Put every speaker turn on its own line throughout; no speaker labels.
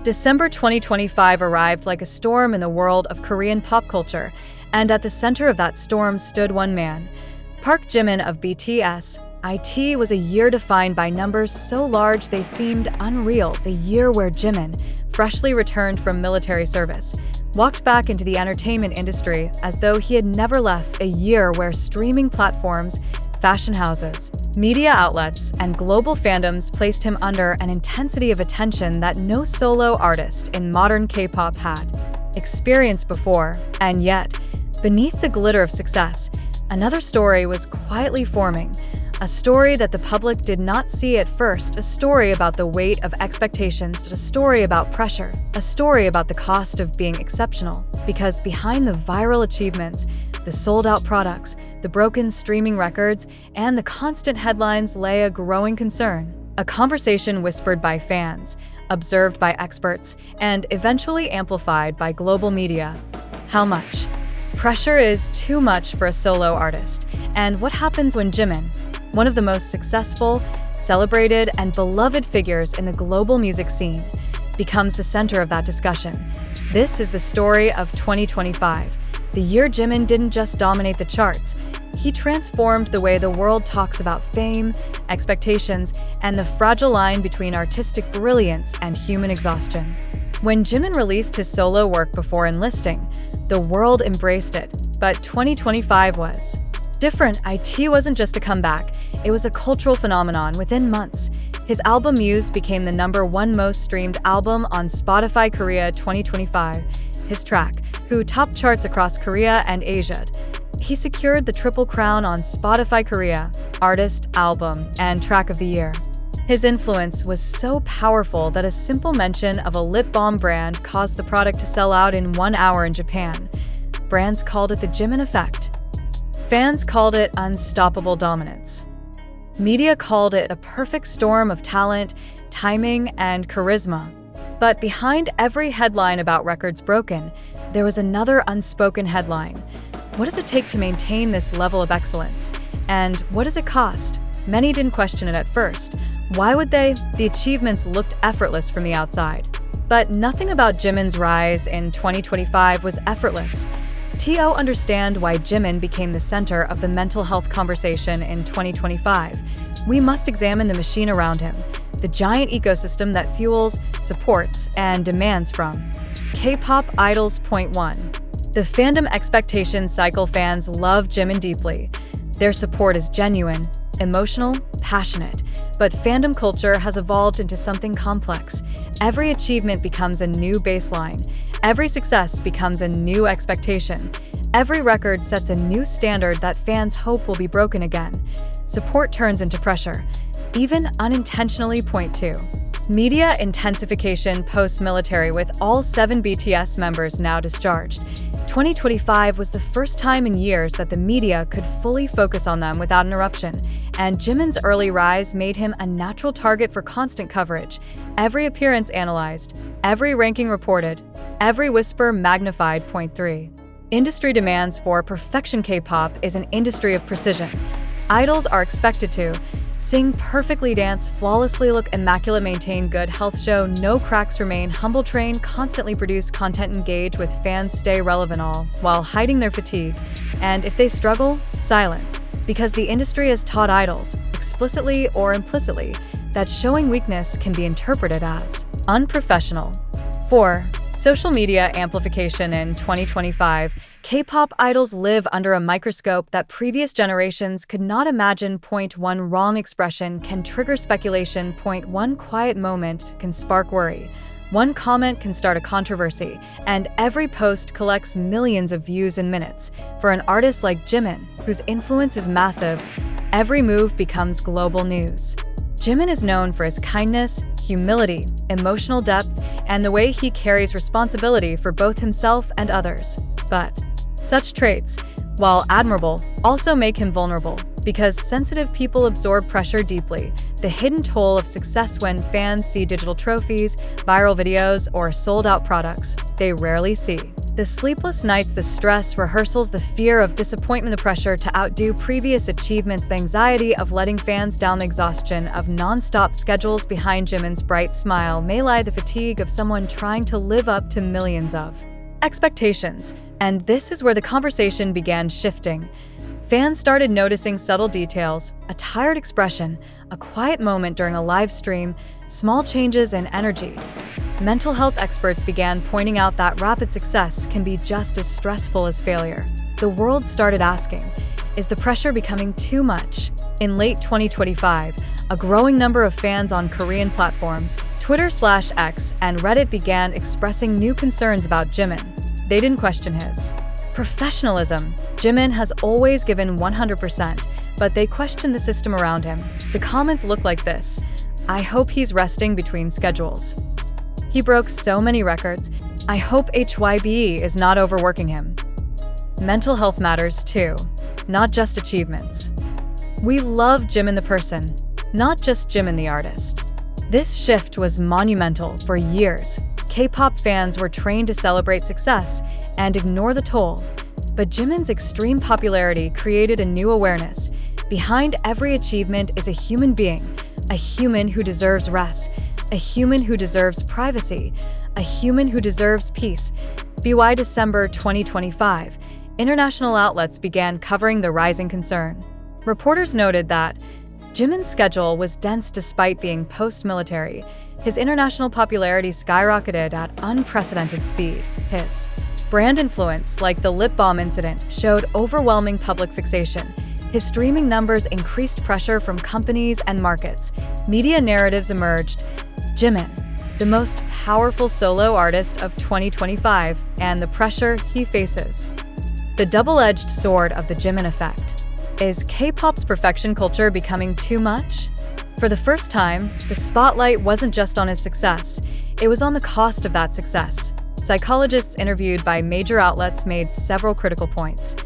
December 2025 arrived like a storm in the world of Korean pop culture, and at the center of that storm stood one man. Park Jimin of BTS. IT was a year defined by numbers so large they seemed unreal. The year where Jimin, freshly returned from military service, walked back into the entertainment industry as though he had never left. A year where streaming platforms, fashion houses, media outlets, and global fandoms placed him under an intensity of attention that no solo artist in modern K-pop had experienced before. And yet, beneath the glitter of success, another story was quietly forming. A story that the public did not see at first, a story about the weight of expectations, a story about pressure, a story about the cost of being exceptional. Because behind the viral achievements, the sold-out products, the broken streaming records, and the constant headlines lay a growing concern. A conversation whispered by fans, observed by experts, and eventually amplified by global media. How much pressure is too much for a solo artist? And what happens when Jimin, one of the most successful, celebrated, and beloved figures in the global music scene, becomes the center of that discussion? This is the story of 2025. The year Jimin didn't just dominate the charts, he transformed the way the world talks about fame, expectations, and the fragile line between artistic brilliance and human exhaustion. When Jimin released his solo work before enlisting, the world embraced it. But 2025 was different. IT wasn't just a comeback, it was a cultural phenomenon. Within months, his album Muse became the #1 most streamed album on Spotify Korea 2025. His track, Who, topped charts across Korea and Asia. He secured the triple crown on Spotify Korea, Artist, Album, and Track of the Year. His influence was so powerful that a simple mention of a lip balm brand caused the product to sell out in 1 hour in Japan. Brands called it the Jimin effect. Fans called it unstoppable dominance. Media called it a perfect storm of talent, timing, and charisma. But behind every headline about records broken, there was another unspoken headline. What does it take to maintain this level of excellence? And what does it cost? Many didn't question it at first. Why would they? The achievements looked effortless from the outside. But nothing about Jimin's rise in 2025 was effortless. To understand why Jimin became the center of the mental health conversation in 2025, we must examine the machine around him, the giant ecosystem that fuels, supports, and demands from K-pop idols. Point 1. The fandom expectation cycle. Fans love Jimin deeply. Their support is genuine, emotional, passionate. But fandom culture has evolved into something complex. Every achievement becomes a new baseline. Every success becomes a new expectation. Every record sets a new standard that fans hope will be broken again. Support turns into pressure, even unintentionally. Point 2. Media intensification post-military. With all 7 BTS members now discharged, 2025 was the first time in years that the media could fully focus on them without interruption. And Jimin's early rise made him a natural target for constant coverage. Every appearance analyzed, every ranking reported, every whisper magnified. Point 3. Industry demands for perfection. K-pop is an industry of precision. Idols are expected to sing perfectly, dance flawlessly, look immaculate, maintain good health, show no cracks, remain humble, train, constantly produce content, engage with fans, stay relevant, all while hiding their fatigue. And if they struggle, silence. Because the industry has taught idols, explicitly or implicitly, that showing weakness can be interpreted as unprofessional. 4. Social media amplification. In 2025, K-pop idols live under a microscope that previous generations could not imagine. Point 1. Wrong expression can trigger speculation. Point 1. Quiet moment can spark worry. One comment can start a controversy, and every post collects millions of views in minutes. For an artist like Jimin, whose influence is massive, every move becomes global news. Jimin is known for his kindness, humility, emotional depth, and the way he carries responsibility for both himself and others. But such traits, while admirable, also make him vulnerable. Because sensitive people absorb pressure deeply, the hidden toll of success. When fans see digital trophies, viral videos, or sold-out products, they rarely see The sleepless nights, the stress, rehearsals, the fear of disappointment, the pressure to outdo previous achievements, the anxiety of letting fans down, the exhaustion of non-stop schedules. Behind Jimin's bright smile may lie the fatigue of someone trying to live up to millions of expectations. And this is where the conversation began shifting. Fans started noticing subtle details, a tired expression, a quiet moment during a live stream, small changes in energy. Mental health experts began pointing out that rapid success can be just as stressful as failure. The world started asking, is the pressure becoming too much? In late 2025, a growing number of fans on Korean platforms, Twitter/X and Reddit, began expressing new concerns about Jimin. They didn't question his professionalism. Jimin has always given 100%, but they questioned the system around him. The comments look like this: I hope he's resting between schedules. He broke so many records. I hope HYBE is not overworking him. Mental health matters too, not just achievements. We love Jimin the person, not just Jimin the artist. This shift was monumental. For years, K-pop fans were trained to celebrate success and ignore the toll. But Jimin's extreme popularity created a new awareness. Behind every achievement is a human being, a human who deserves rest, a human who deserves privacy, a human who deserves peace. By December 2025, international outlets began covering the rising concern. Reporters noted that Jimin's schedule was dense despite being post-military. His international popularity skyrocketed at unprecedented speed. His brand influence, like the lip balm incident, showed overwhelming public fixation. His streaming numbers increased pressure from companies and markets. Media narratives emerged. Jimin, the most powerful solo artist of 2025, and the pressure he faces. The double-edged sword of the Jimin effect. Is K-pop's perfection culture becoming too much? For the first time, the spotlight wasn't just on his success, it was on the cost of that success. Psychologists interviewed by major outlets made several critical points.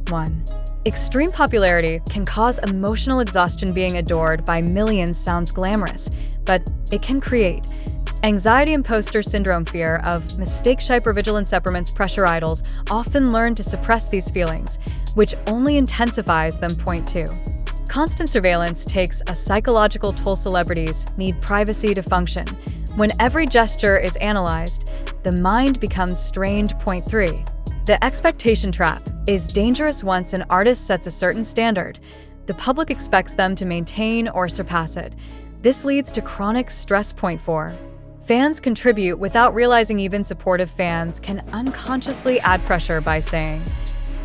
1. Extreme popularity can cause emotional exhaustion. Being adored by millions sounds glamorous, but it can create anxiety, imposter syndrome, fear of mistakes, hypervigilance, temperaments. Pressure idols often learn to suppress these feelings, which only intensifies them. Point 2. Constant surveillance takes a psychological toll. Celebrities need privacy to function. When every gesture is analyzed, the mind becomes strained. Point 3. The expectation trap is dangerous. Once an artist sets a certain standard, the public expects them to maintain or surpass it. This leads to chronic stress. Point 4. Fans contribute without realizing. Even supportive fans can unconsciously add pressure by saying,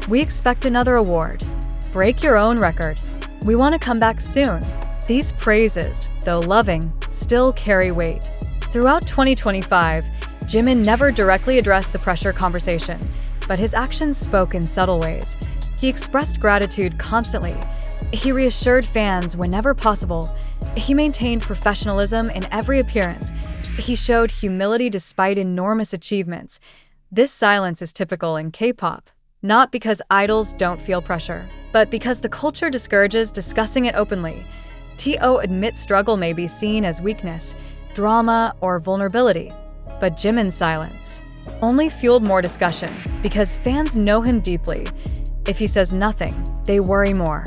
"We expect another award. Break your own record. We want to come back soon." These praises, though loving, still carry weight. Throughout 2025, Jimin never directly addressed the pressure conversation, but his actions spoke in subtle ways. He expressed gratitude constantly. He reassured fans whenever possible. He maintained professionalism in every appearance. He showed humility despite enormous achievements. This silence is typical in K-pop, not because idols don't feel pressure, but because the culture discourages discussing it openly. To admit struggle may be seen as weakness, drama, or vulnerability. But Jimin's silence only fueled more discussion because fans know him deeply. If he says nothing, they worry more.